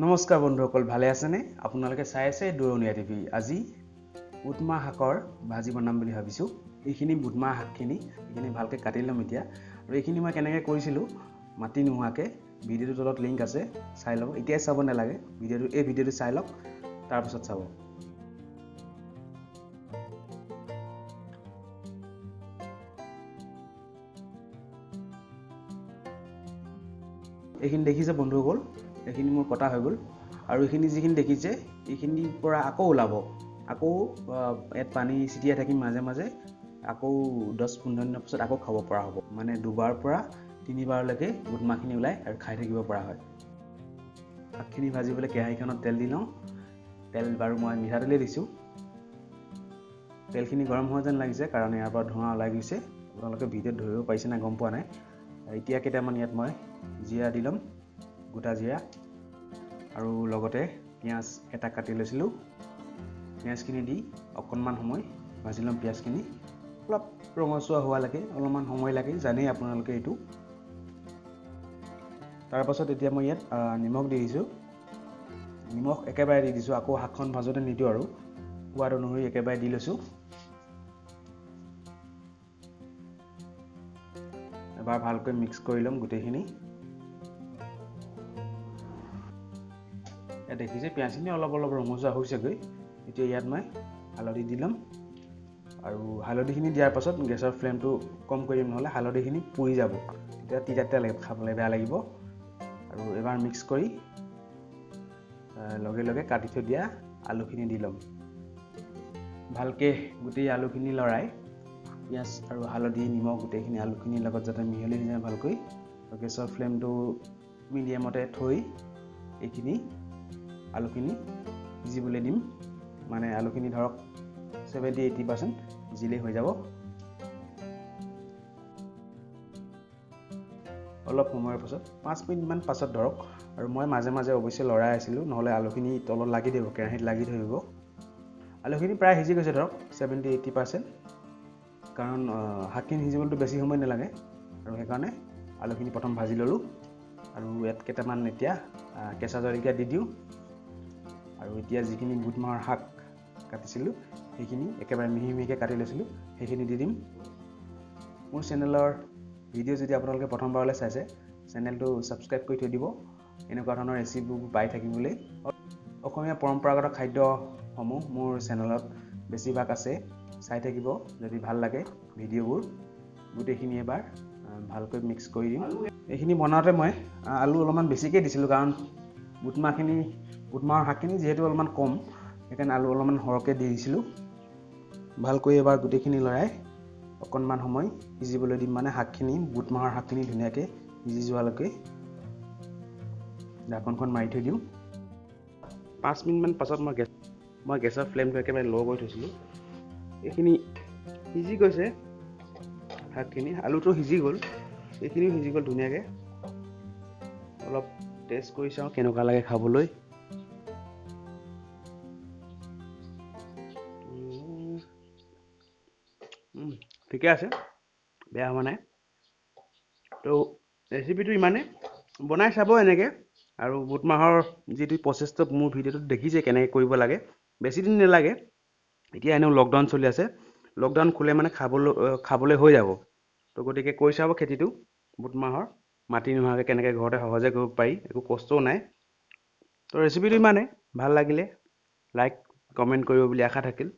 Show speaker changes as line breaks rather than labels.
নমস্কাৰ বন্ধুসকল, ভালে আছেনে? আপোনালোকে চাই আছে দৌৰণীয়া টিভি। আজি বুটমাহ শাকৰ ভাজি বনাম বুলি ভাবিছোঁ। এইখিনি বুটমাহ শাকখিনি এইখিনি ভালকৈ কাটি ল'ম এতিয়া। আৰু এইখিনি মই কেনেকৈ কৰিছিলোঁ মাটি নোহোৱাকৈ, ভিডিঅ'টোৰ তলত লিংক আছে, চাই ল'ব। এতিয়াই চাব নালাগে, এই ভিডিঅ'টো চাই লওক, তাৰপিছত চাব। এইখিনি দেখিছে বন্ধুসকল, এইখিনি মোৰ কটা হৈ গ'ল। আৰু এইখিনি যিখিনি দেখিছে এইখিনিৰ পৰা আকৌ ওলাব, আকৌ ইয়াত পানী ছিটিয়াই থাকিম মাজে মাজে, আকৌ 10-15 দিনৰ পিছত আকৌ খাব পৰা হ'ব। মানে 2বাৰৰ পৰা 3বাৰলৈকে বুটমাহখিনি ওলাই আৰু খাই থাকিব পৰা হয়। শাকখিনি ভাজিবলৈ কেৰাহীখনত তেল দি লওঁ। তেল বাৰু মই মিঠাতেলেই দিছোঁ। তেলখিনি গৰম হোৱা যেন লাগিছে, কাৰণ ইয়াৰ পৰা ধোঁৱা ওলাই গৈছে। আপোনালোকে ভিডিঅ'ত ধৰিব পাৰিছে নাই গম পোৱা নাই। এতিয়া কেইটামান ইয়াত মই জিৰা দি ল'ম, গোটা জিৰা, আৰু লগতে পিঁয়াজ এটা কাটি লৈছিলোঁ। পিঁয়াজখিনি দি অকণমান সময় ভাজি ল'ম। পিঁয়াজখিনি অলপ ৰঙচুৱা হোৱালৈকে অলপমান সময় লাগে, জানেই আপোনালোকে এইটো। তাৰপাছত এতিয়া মই ইয়াত নিমখ দি দিছোঁ। নিমখ একেবাৰে দি দিছোঁ, আকৌ শাকখন ভাজোঁতে নিদিওঁ আৰু সোৱাদ অনুসৰি একেবাৰে দি লৈছোঁ। এবাৰ ভালকৈ মিক্স কৰি ল'ম গোটেইখিনি। ইয়াত দেখিছে পিঁয়াজখিনি অলপ ৰঙচুৱা হৈছেগৈ। এতিয়া ইয়াত মই হালধি দি ল'ম, আৰু হালধিখিনি দিয়াৰ পাছত গেছৰ ফ্লেমটো কম কৰি দিম, নহ'লে হালধিখিনি পুৰি যাব, তেতিয়া তিতা লাগিব, খাবলৈ বেয়া লাগিব। আৰু এবাৰ মিক্স কৰি লগে লগে কাটি থৈ দিয়া আলুখিনি দি ল'ম। ভালকৈ গোটেই আলুখিনি লৰাই, পিঁয়াজ আৰু হালধি নিমখ গোটেইখিনি আলুখিনিৰ লগত যাতে মিহলি হৈ যায় ভালকৈ। গেছৰ ফ্লেমটো মিডিয়ামতে থৈ এইখিনি আলুখিনি সিজিবলৈ দিম। মানে আলুখিনি ধৰক 70-80% সিজিলেই হৈ যাব। অলপ সময়ৰ পাছত 5 মিনিটমান পাছত ধৰক, আৰু মই মাজে মাজে অৱশ্যে লৰাই আছিলোঁ, নহ'লে আলুখিনি তলত লাগি দিব, কেৰাহীত লাগি ধৰিব। আলুখিনি প্ৰায় সিজি গৈছে ধৰক 70-80%, কাৰণ শাকখিনি সিজিবলৈতো বেছি সময় নালাগে, আৰু সেইকাৰণে আলুখিনি প্ৰথম ভাজি ল'লোঁ। আৰু ইয়াত কেইটামান এতিয়া কেঁচা জলকীয়া দি দিওঁ। আৰু এতিয়া যিখিনি বুটমাহৰ শাক কাটিছিলোঁ সেইখিনি একেবাৰে মিহি মিহিকৈ কাটি লৈছিলোঁ, সেইখিনি দি দিম। মোৰ চেনেলৰ ভিডিঅ' যদি আপোনালোকে প্ৰথমবাৰলৈ চাইছে, চেনেলটো ছাবস্ক্ৰাইব কৰি থৈ দিব, এনেকুৱা ধৰণৰ ৰেচিপিবোৰ পাই থাকিবলৈ। অসমীয়া পৰম্পৰাগত খাদ্যসমূহ মোৰ চেনেলত বেছিভাগ আছে, চাই থাকিব যদি ভাল লাগে ভিডিঅ'বোৰ। গোটেইখিনি এবাৰ ভালকৈ মিক্স কৰি দিম। এইখিনি বনাওঁতে মই আলু অলপমান বেছিকৈ দিছিলোঁ, কাৰণ বুটমাহৰ শাকখিনি যিহেতু অলপমান কম, সেইকাৰণে আলু অলপমান সৰহকৈ দি দিছিলোঁ। ভালকৈ এবাৰ গোটেইখিনি লৰাই অকণমান সময় সিজিবলৈ দিম, মানে বুটমাহৰ শাকখিনি ধুনীয়াকৈ সিজি যোৱালৈকে ঢাকনখন মাৰি থৈ দিওঁ। 5 মিনিটমান পাছত মই গেছৰ ফ্লেমটো একেবাৰে ল' কৰি থৈছিলোঁ। এইখিনি সিজি গৈছে শাকখিনি, আলুটো সিজি গ'ল, এইখিনিও সিজি গ'ল ধুনীয়াকৈ। অলপ টেষ্ট কৰি চাওঁ কেনেকুৱা লাগে খাবলৈ। ঠিকে আছে, বেয়া হোৱা নাই। তো ৰেচিপিটো ইমানে, বনাই চাব এনেকৈ। আৰু বুটমাহৰ যিটো প্ৰচেছটো মোৰ ভিডিঅ'টোত দেখিছে কেনেকৈ কৰিব লাগে, বেছি দিন নালাগে। এতিয়া এনেও লকডাউন চলি আছে, লকডাউন খোলে মানে খাবলৈ হৈ যাব। তো গতিকে কৰি চাব খেতিটো বুটমাহৰ, মাটি নোহোৱাকৈ কেনেকৈ ঘৰতে সহজে কৰিব পাৰি, একো কষ্টও নাই। তো ৰেচিপিটো ইমানে, ভাল লাগিলে লাইক কমেণ্ট কৰিব বুলি আশা থাকিল।